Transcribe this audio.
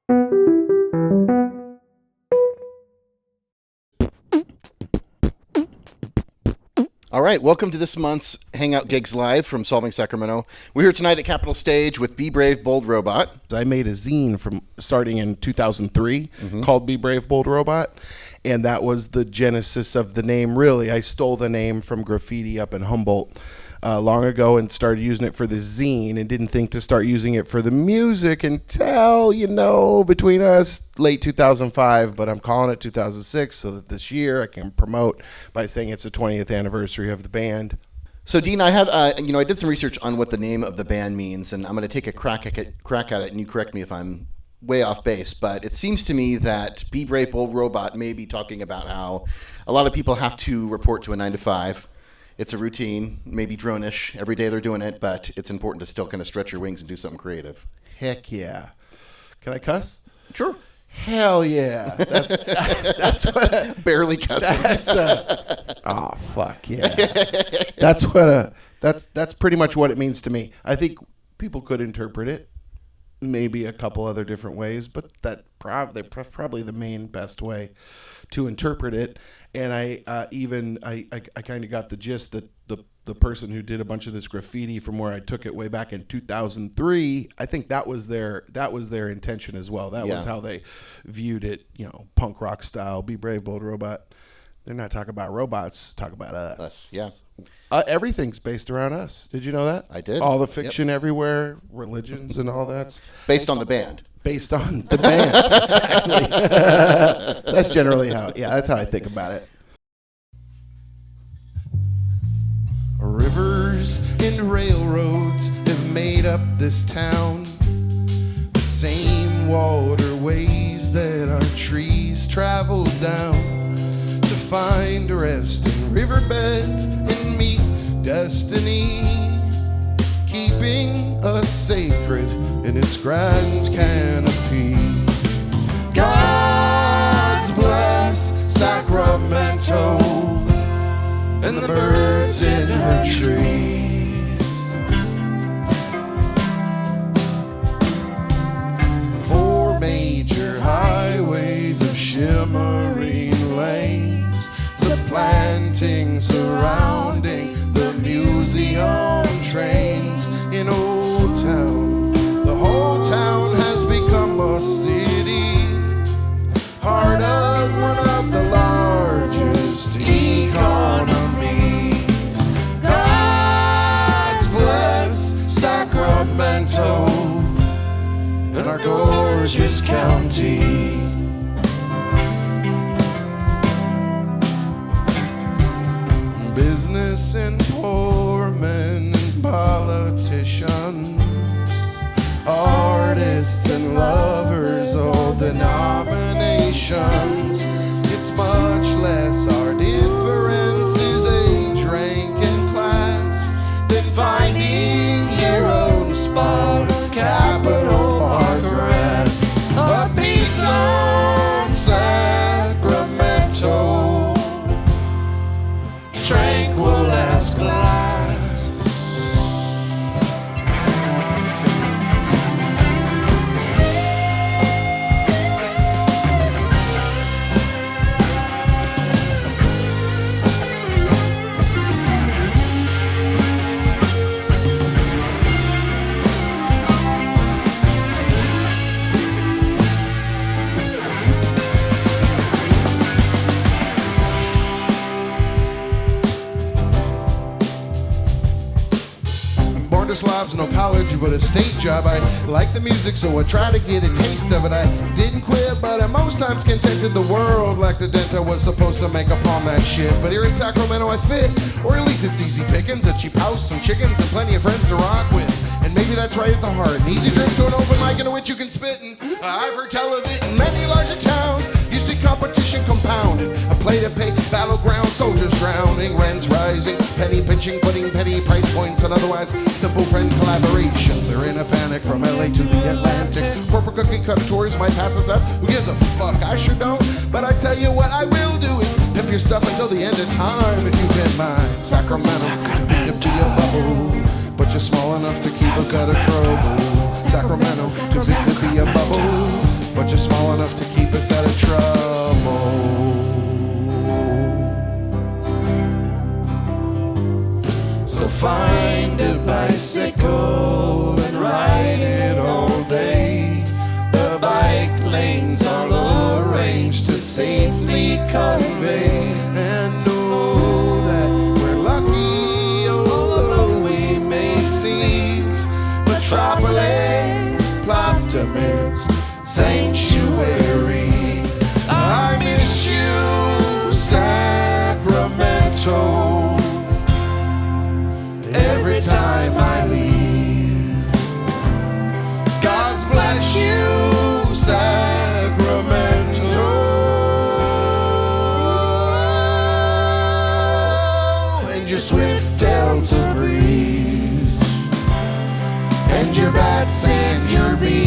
All right, welcome to this month's Hangout Gigs Live from Solving Sacramento. We're here tonight at Capitol Stage with Be Brave, Bold Robot. I made a zine from starting in 2003 called Be Brave, Bold Robot, and that was the genesis of the name, really. I stole the name from graffiti up in Humboldt long ago and started using it for the zine and didn't think to start using it for the music until, between us, late 2005, but I'm calling it 2006 so that this year I can promote by saying it's the 20th anniversary of the band. So, Dean, I had, I did some research on what the name of the band means, and I'm going to take a crack at it, and you correct me if I'm way off base, but it seems to me that Be Brave, Bold Robot may be talking about how a lot of people have to report to a 9-to-5. It's a routine, maybe drone-ish. Every day they're doing it, but it's important to still kind of stretch your wings and do something creative. Heck yeah. Can I cuss? Sure. Hell yeah. That's what... Barely cussing. Oh, fuck yeah. That's pretty much what it means to me. I think people could interpret it maybe a couple other different ways, but that's probably the main best way to interpret it. And I kind of got the gist that the person who did a bunch of this graffiti from where I took it way back in 2003, I think that was their intention as well. That was how they viewed it, punk rock style, Be Brave, Bold Robot. They're not talking about robots, talk about us. Yeah. Everything's based around us. Did you know that? I did. All the fiction everywhere, religions and all that. Based on the band. Based on the band, exactly. That's generally that's how I think about it. Rivers and railroads have made up this town. The same waterways that our trees travel down to find rest in riverbeds and meet destiny, keeping us sacred in its grand canopy. God's bless Sacramento and the birds in her trees. 4 major highways of shimmering lanes, supplanting, surrounding the museum trains in Old Town. The whole town has become a city, heart of one of the largest economies. God's bless Sacramento and our gorgeous county. Business and poor men and politicians, artists and lovers, all denominations. It's much less our differences, age, rank, and class, than finding your own spot of Capitol Park grass. A piece on Sacramento, tranquil as glass. Slobs, no college, but a state job. I like the music, so I try to get a taste of it. I didn't quit, but I most times contented the world like the dent I was supposed to make upon that shit. But here in Sacramento I fit, or at least it's easy pickings, a cheap house, some chickens, and plenty of friends to rock with. And maybe that's right at the heart. An easy trip to an open mic in which you can spit. And I've heard tell of it in many larger towns. You see competition compounded, a play to pay, battleground, soldiers drowning, rents rising, penny pinching, putting petty price points on otherwise simple friend collaborations. They're in a panic from LA to the Atlantic. Corporate cookie cutter tours might pass us up. Who gives a fuck? I sure don't. But I tell you what I will do is pimp your stuff until the end of time. If you pimp mine, Sacramento, pimp to your bubble, but you're small enough to keep us out of trouble. Sacramento, too big to be a bubble, but convey. And know that we're lucky, although we may seem. Metropolis, plopped amidst sanctuary. I miss you, Sacramento. Every time I leave, God bless you, Sacramento. And your swift Delta breeze, and your bats and your bees.